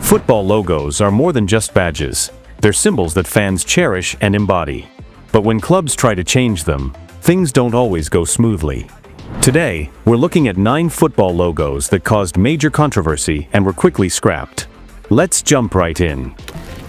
Football logos are more than just badges. They're symbols that fans cherish and embody. But when clubs try to change them, things don't always go smoothly. Today, we're looking at 9 football logos that caused major controversy and were quickly scrapped. Let's jump right in.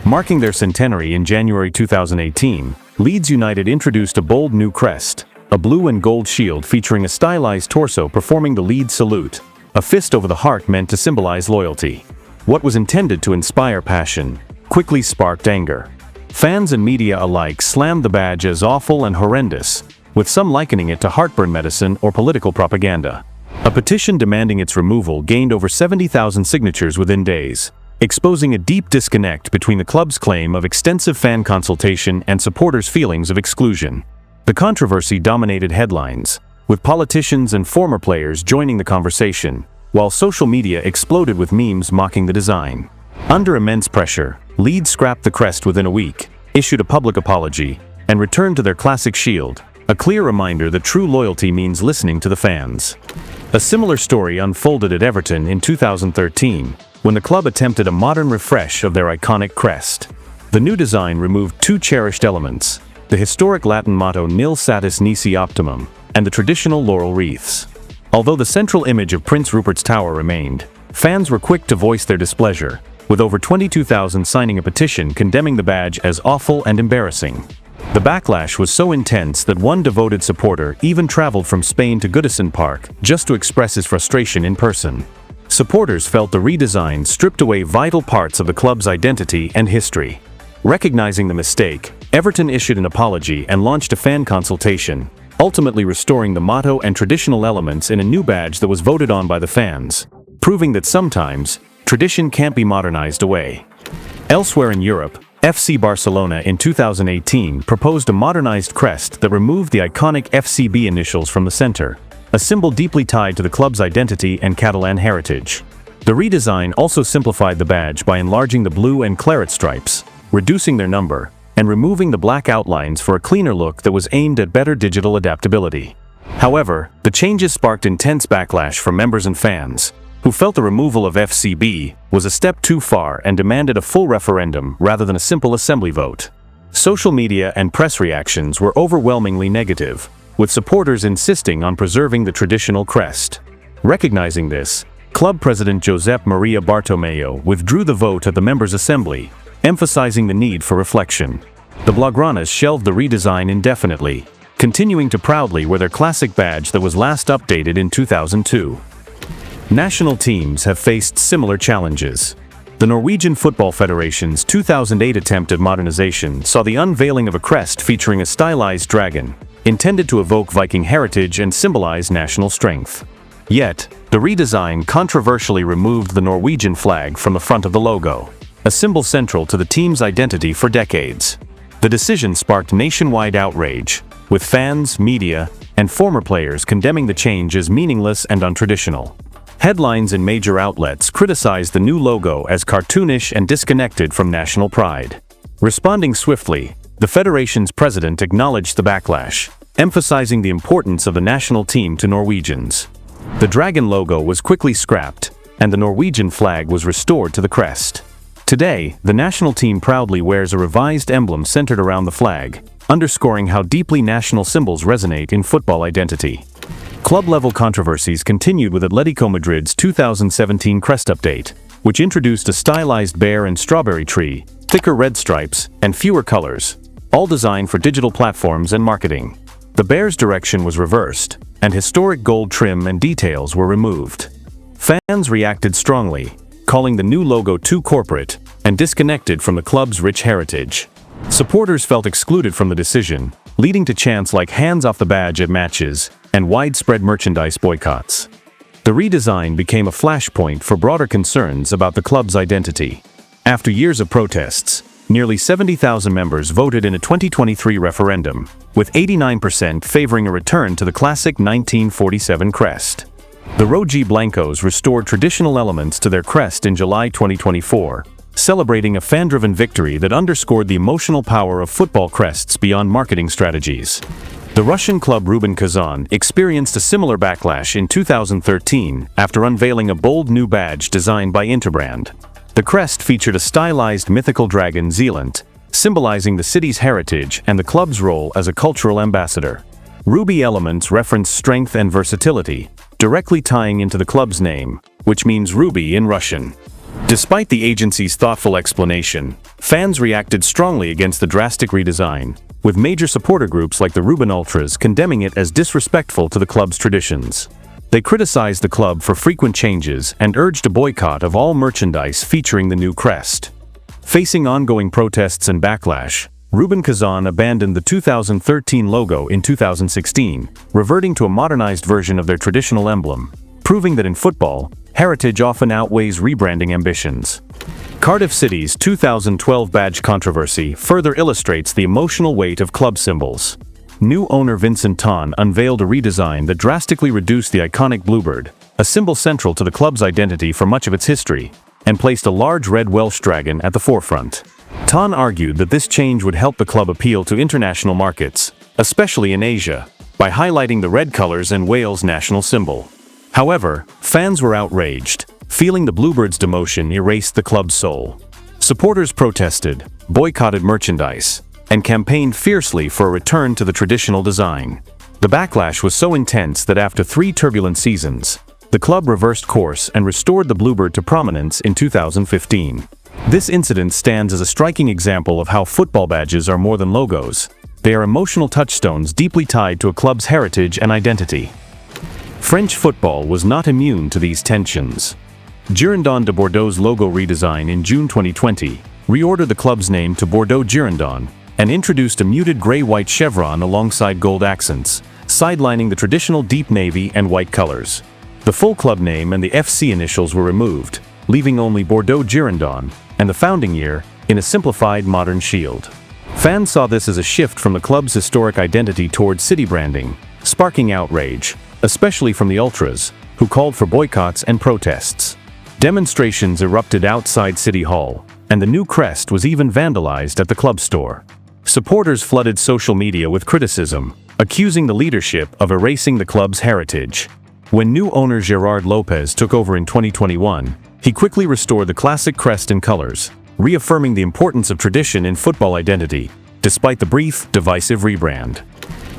Marking their centenary in January 2018, Leeds United introduced a bold new crest, a blue and gold shield featuring a stylized torso performing the Leeds salute, a fist over the heart meant to symbolize loyalty. What was intended to inspire passion quickly sparked anger. Fans and media alike slammed the badge as awful and horrendous, with some likening it to heartburn medicine or political propaganda. A petition demanding its removal gained over 70,000 signatures within days, exposing a deep disconnect between the club's claim of extensive fan consultation and supporters' feelings of exclusion. The controversy dominated headlines, with politicians and former players joining the conversation, while social media exploded with memes mocking the design. Under immense pressure, Leeds scrapped the crest within a week, issued a public apology, and returned to their classic shield, a clear reminder that true loyalty means listening to the fans. A similar story unfolded at Everton in 2013, when the club attempted a modern refresh of their iconic crest. The new design removed 2 cherished elements: the historic Latin motto Nil Satis Nisi Optimum, and the traditional laurel wreaths. Although the central image of Prince Rupert's Tower remained, fans were quick to voice their displeasure, with over 22,000 signing a petition condemning the badge as awful and embarrassing. The backlash was so intense that one devoted supporter even traveled from Spain to Goodison Park just to express his frustration in person. Supporters felt the redesign stripped away vital parts of the club's identity and history. Recognizing the mistake, Everton issued an apology and launched a fan consultation, ultimately restoring the motto and traditional elements in a new badge that was voted on by the fans, proving that sometimes tradition can't be modernized away. Elsewhere in Europe, FC Barcelona in 2018 proposed a modernized crest that removed the iconic FCB initials from the center, a symbol deeply tied to the club's identity and Catalan heritage. The redesign also simplified the badge by enlarging the blue and claret stripes, reducing their number, and removing the black outlines for a cleaner look that was aimed at better digital adaptability. However, the changes sparked intense backlash from members and fans, who felt the removal of FCB was a step too far and demanded a full referendum rather than a simple assembly vote. Social media and press reactions were overwhelmingly negative, with supporters insisting on preserving the traditional crest. Recognizing this, club president Josep Maria Bartomeu withdrew the vote at the members' assembly, emphasizing the need for reflection. The Blaugranas shelved the redesign indefinitely, continuing to proudly wear their classic badge that was last updated in 2002. National teams have faced similar challenges. The Norwegian Football Federation's 2008 attempt at modernization saw the unveiling of a crest featuring a stylized dragon, intended to evoke Viking heritage and symbolize national strength. Yet, the redesign controversially removed the Norwegian flag from the front of the logo, a symbol central to the team's identity for decades. The decision sparked nationwide outrage, with fans, media, and former players condemning the change as meaningless and untraditional. Headlines in major outlets criticized the new logo as cartoonish and disconnected from national pride. Responding swiftly, the federation's president acknowledged the backlash, emphasizing the importance of the national team to Norwegians. The dragon logo was quickly scrapped, and the Norwegian flag was restored to the crest. Today, the national team proudly wears a revised emblem centered around the flag, underscoring how deeply national symbols resonate in football identity. Club-level controversies continued with Atletico Madrid's 2017 crest update, which introduced a stylized bear and strawberry tree, thicker red stripes, and fewer colors, all designed for digital platforms and marketing. The bear's direction was reversed, and historic gold trim and details were removed. Fans reacted strongly, calling the new logo too corporate and disconnected from the club's rich heritage. Supporters felt excluded from the decision, leading to chants like "hands off the badge" at matches and widespread merchandise boycotts. The redesign became a flashpoint for broader concerns about the club's identity. After years of protests, nearly 70,000 members voted in a 2023 referendum, with 89% favoring a return to the classic 1947 crest. The Roji Blancos restored traditional elements to their crest in July 2024, celebrating a fan-driven victory that underscored the emotional power of football crests beyond marketing strategies. The Russian club Rubin Kazan experienced a similar backlash in 2013 after unveiling a bold new badge designed by Interbrand. The crest featured a stylized mythical dragon Zealand, symbolizing the city's heritage and the club's role as a cultural ambassador. Ruby elements reference strength and versatility, directly tying into the club's name, which means ruby in Russian. Despite the agency's thoughtful explanation, fans reacted strongly against the drastic redesign, with major supporter groups like the Rubin Ultras condemning it as disrespectful to the club's traditions. They criticized the club for frequent changes and urged a boycott of all merchandise featuring the new crest. Facing ongoing protests and backlash, Rubin Kazan abandoned the 2013 logo in 2016, reverting to a modernized version of their traditional emblem, proving that in football, heritage often outweighs rebranding ambitions. Cardiff City's 2012 badge controversy further illustrates the emotional weight of club symbols. New owner Vincent Tan unveiled a redesign that drastically reduced the iconic bluebird, a symbol central to the club's identity for much of its history, and placed a large red Welsh dragon at the forefront. Tan argued that this change would help the club appeal to international markets, especially in Asia, by highlighting the red colors and Wales' national symbol. However, fans were outraged, feeling the bluebird's demotion erased the club's soul. Supporters protested, boycotted merchandise, and campaigned fiercely for a return to the traditional design. The backlash was so intense that after 3 turbulent seasons, the club reversed course and restored the bluebird to prominence in 2015. This incident stands as a striking example of how football badges are more than logos. They are emotional touchstones deeply tied to a club's heritage and identity. French football was not immune to these tensions. Girondins de Bordeaux's logo redesign in June 2020 reordered the club's name to Bordeaux Girondins and introduced a muted gray-white chevron alongside gold accents, sidelining the traditional deep navy and white colors. The full club name and the FC initials were removed, leaving only Bordeaux Girondins and the founding year in a simplified modern shield. Fans saw this as a shift from the club's historic identity toward city branding, sparking outrage, especially from the Ultras, who called for boycotts and protests. Demonstrations erupted outside City Hall, and the new crest was even vandalized at the club store. Supporters flooded social media with criticism, accusing the leadership of erasing the club's heritage. When new owner Gerard Lopez took over in 2021, he quickly restored the classic crest and colors, reaffirming the importance of tradition in football identity, despite the brief, divisive rebrand.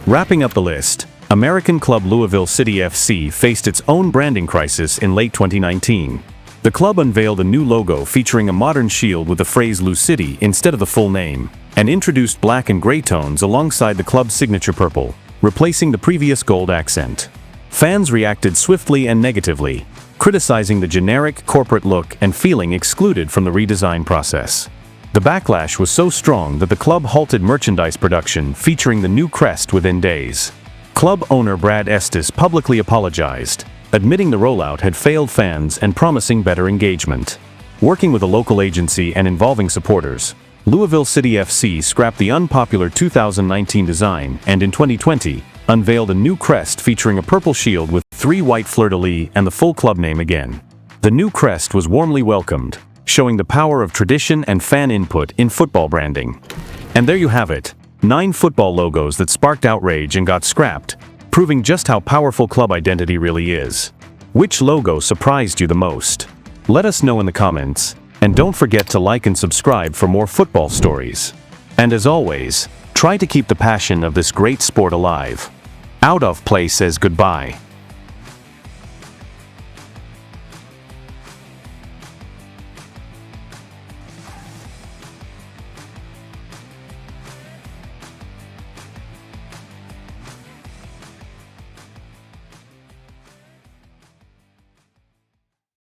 Wrapping up the list, American club Louisville City FC faced its own branding crisis in late 2019. The club unveiled a new logo featuring a modern shield with the phrase Lou City instead of the full name, and introduced black and gray tones alongside the club's signature purple, replacing the previous gold accent. Fans reacted swiftly and negatively, criticizing the generic corporate look and feeling excluded from the redesign process. The backlash was so strong that the club halted merchandise production featuring the new crest within days. Club owner Brad Estes publicly apologized, admitting the rollout had failed fans and promising better engagement. Working with a local agency and involving supporters, Louisville City FC scrapped the unpopular 2019 design and in 2020, unveiled a new crest featuring a purple shield with 3 white fleur-de-lis and the full club name again. The new crest was warmly welcomed, showing the power of tradition and fan input in football branding. And there you have it, 9 football logos that sparked outrage and got scrapped, proving just how powerful club identity really is. Which logo surprised you the most? Let us know in the comments, and don't forget to like and subscribe for more football stories. And as always, try to keep the passion of this great sport alive. Out of Play says goodbye.